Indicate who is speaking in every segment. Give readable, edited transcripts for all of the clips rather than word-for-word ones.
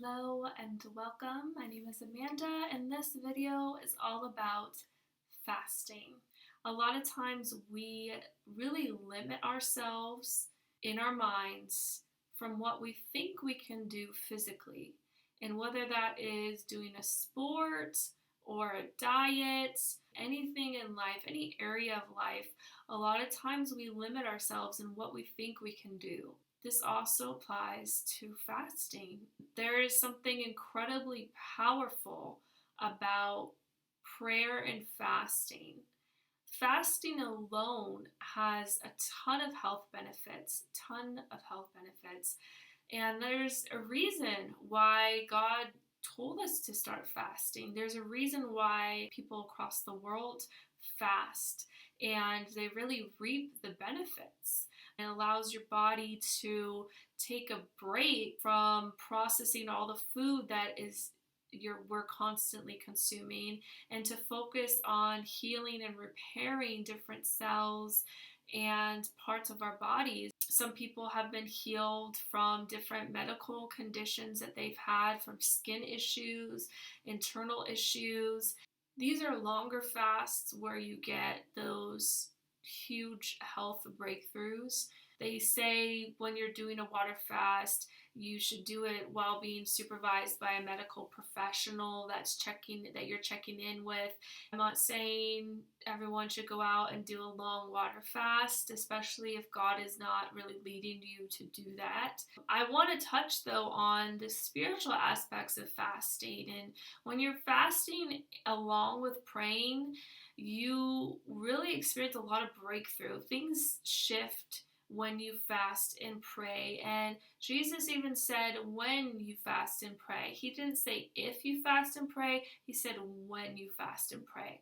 Speaker 1: Hello and welcome. My name is Amanda, and this video is all about fasting. A lot of times we really limit ourselves in our minds from what we think we can do physically, and whether that is doing a sport or a diet, anything in life, any area of life, a lot of times we limit ourselves in what we think we can do. This also applies to fasting. There is something incredibly powerful about prayer and fasting. Fasting alone has a ton of health benefits, and there's a reason why God told us to start fasting. There's a reason why people across the world fast, and they really reap the benefits. It allows your body to take a break from processing all the food that we're constantly consuming, and to focus on healing and repairing different cells and parts of our bodies. Some people have been healed from different medical conditions that they've had, from skin issues, internal issues. These are longer fasts where you get those huge health breakthroughs. They say when you're doing a water fast, you should do it while being supervised by a medical professional that you're checking in with. I'm not saying everyone should go out and do a long water fast, especially if God is not really leading you to do that. I want to touch though on the spiritual aspects of fasting. And when you're fasting along with praying, you really experience a lot of breakthrough. Things shift when you fast and pray. And Jesus even said when you fast and pray. He didn't say if you fast and pray, he said when you fast and pray.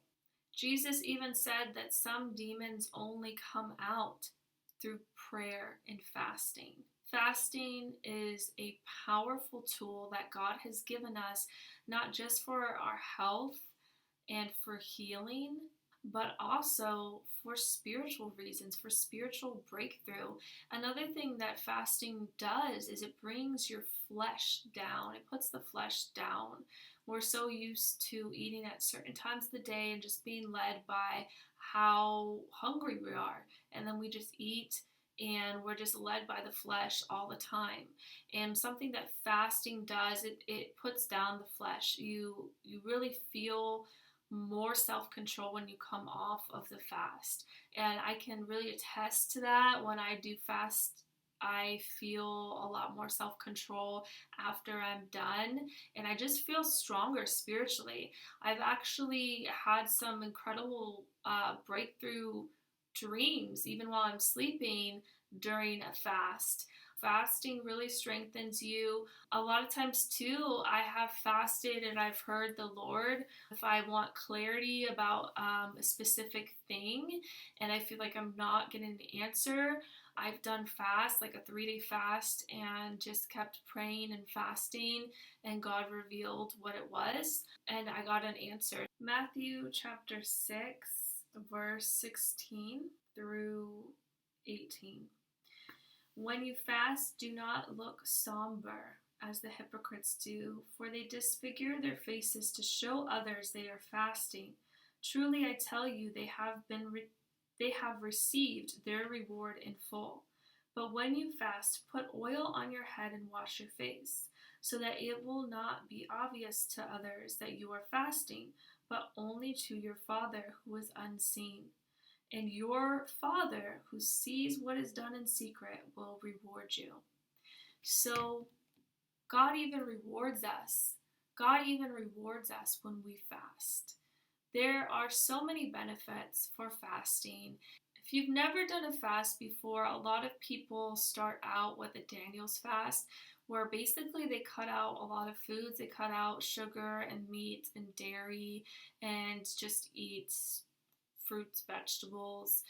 Speaker 1: Jesus even said that some demons only come out through prayer and fasting. Fasting is a powerful tool that God has given us, not just for our health and for healing, but also for spiritual reasons, for spiritual breakthrough. Another thing that fasting does is it brings your flesh down. It puts the flesh down. We're so used to eating at certain times of the day and just being led by how hungry we are. And then we just eat, and we're just led by the flesh all the time. And something that fasting does, it puts down the flesh. You really feel more self-control when you come off of the fast. And I can really attest to that. When I do fast, I feel a lot more self-control after I'm done, and I just feel stronger spiritually. I've actually had some incredible breakthrough dreams even while I'm sleeping during a fast. Fasting really strengthens you. A lot of times too, I have fasted and I've heard the Lord if I want clarity about a specific thing and I feel like I'm not getting an answer. I've done fast, like a 3-day fast, and just kept praying and fasting, and God revealed what it was, and I got an answer. Matthew chapter 6, verse 16 through 18. When you fast, do not look somber, as the hypocrites do, for they disfigure their faces to show others they are fasting. Truly I tell you, they have received their reward in full. But when you fast, put oil on your head and wash your face, so that it will not be obvious to others that you are fasting, but only to your Father who is unseen. And your Father who sees what is done in secret will reward you. So God even rewards us. God even rewards us when we fast. There are so many benefits for fasting. If you've never done a fast before, a lot of people start out with a Daniel's fast, where basically they cut out a lot of foods. They cut out sugar and meat and dairy and just eat fruits, vegetables,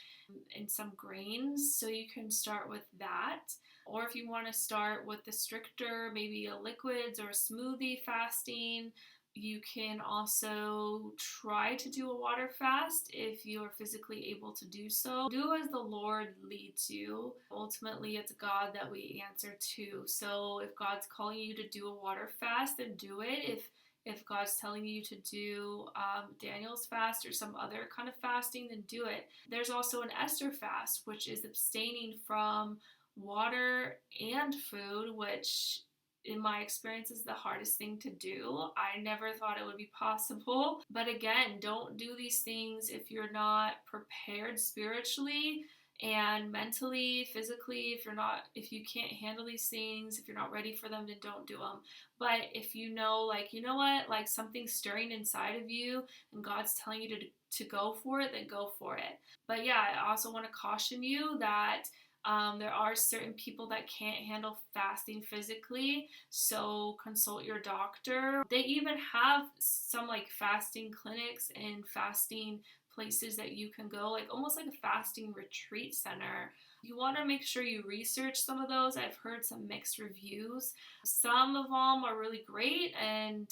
Speaker 1: and some grains. So you can start with that. Or if you want to start with the stricter, maybe a liquids or a smoothie fasting, You can also try to do a water fast if you are physically able to do so. Do as the Lord leads you. Ultimately, it's God that we answer to. So if God's calling you to do a water fast, then do it. If God's telling you to do Daniel's fast or some other kind of fasting, then do it. There's also an Esther fast, which is abstaining from water and food, which in my experience is the hardest thing to do. I never thought it would be possible. But again, don't do these things if you're not prepared spiritually and mentally, physically. If you can't handle these things, if you're not ready for them, then don't do them. But if you know, like, you know what, like something's stirring inside of you and God's telling you to go for it, then go for it. But yeah, I also want to caution you that there are certain people that can't handle fasting physically, so consult your doctor. They even have some like fasting clinics and fasting places that you can go, like almost like a fasting retreat center. You want to make sure you research some of those. I've heard some mixed reviews. Some of them are really great and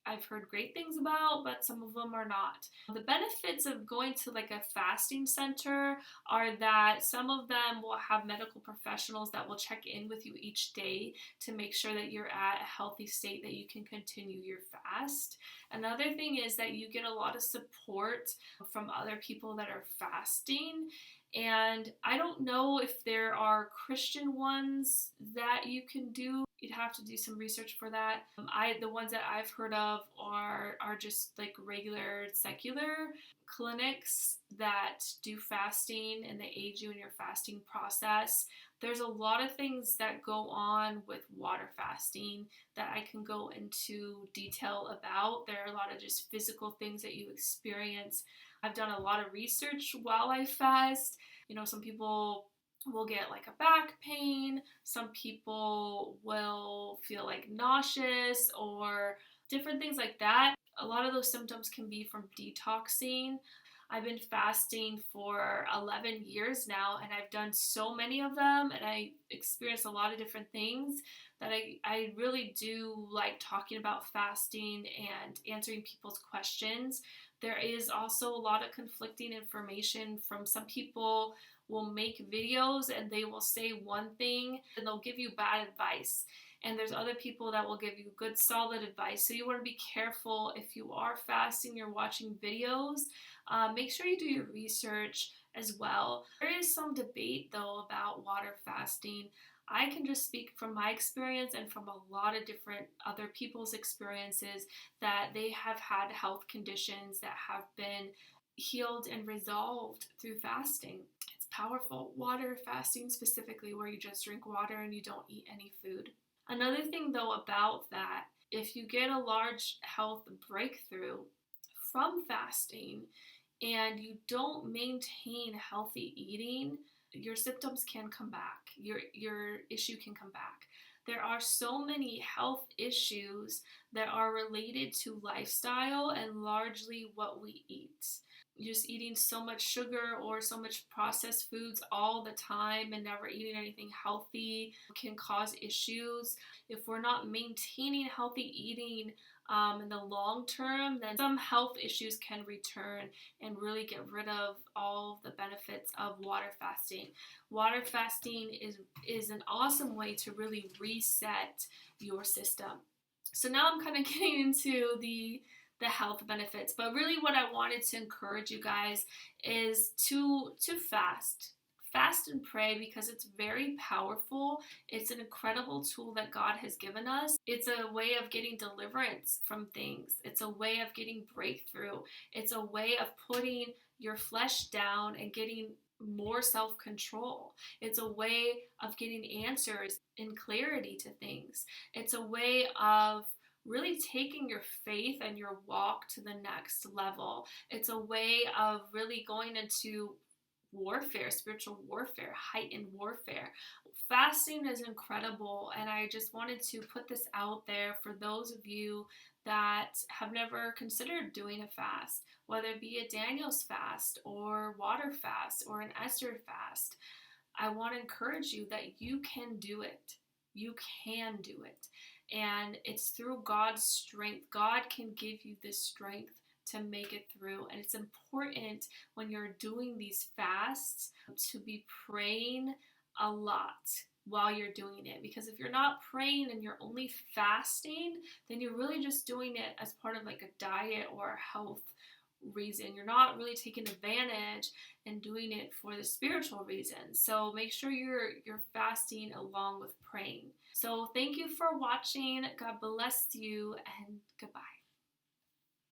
Speaker 1: I've heard great things about, but some of them are not. The benefits of going to like a fasting center are that some of them will have medical professionals that will check in with you each day to make sure that you're at a healthy state that you can continue your fast. Another thing is that you get a lot of support from other people that are fasting. And I don't know if there are Christian ones that you can do. You'd have to do some research for that. The ones that I've heard of are just like regular secular clinics that do fasting and they aid you in your fasting process. There's a lot of things that go on with water fasting that I can go into detail about. There are a lot of just physical things that you experience. I've done a lot of research while I fast. You know, some people will get like a back pain. Some people will feel like nauseous or different things like that. A lot of those symptoms can be from detoxing. I've been fasting for 11 years now and I've done so many of them and I experienced a lot of different things that I really do like talking about fasting and answering people's questions. There is also a lot of conflicting information from some people will make videos and they will say one thing and they'll give you bad advice. And there's other people that will give you good solid advice. So you want to be careful if you are fasting, you're watching videos. Make sure you do your research as well. There is some debate though about water fasting. I can just speak from my experience and from a lot of different other people's experiences that they have had health conditions that have been healed and resolved through fasting. It's powerful. Water fasting specifically, where you just drink water and you don't eat any food. Another thing though about that, if you get a large health breakthrough from fasting and you don't maintain healthy eating, your symptoms can come back. Your issue can come back. There are so many health issues that are related to lifestyle and largely what we eat. Just eating so much sugar or so much processed foods all the time and never eating anything healthy can cause issues. If we're not maintaining healthy eating in the long term, then some health issues can return and really get rid of all the benefits of water fasting. Water fasting is an awesome way to really reset your system. So now I'm kind of getting into the health benefits, but really what I wanted to encourage you guys is to fast and pray, because it's very powerful. It's an incredible tool that God has given us. It's a way of getting deliverance from things. It's a way of getting breakthrough. It's a way of putting your flesh down and getting more self-control. It's a way of getting answers and clarity to things. It's a way of really taking your faith and your walk to the next level. It's a way of really going into warfare, spiritual warfare, heightened warfare. Fasting is incredible, and I just wanted to put this out there for those of you that have never considered doing a fast, whether it be a Daniel's fast or water fast or an Esther fast. I want to encourage you that you can do it. You can do it. And it's through God's strength. God can give you this strength to make it through. And it's important when you're doing these fasts to be praying a lot while you're doing it. Because if you're not praying and you're only fasting, then you're really just doing it as part of like a diet or a health reason. You're not really taking advantage and doing it for the spiritual reason. So make sure you're fasting along with praying. So thank you for watching. God bless you, and goodbye.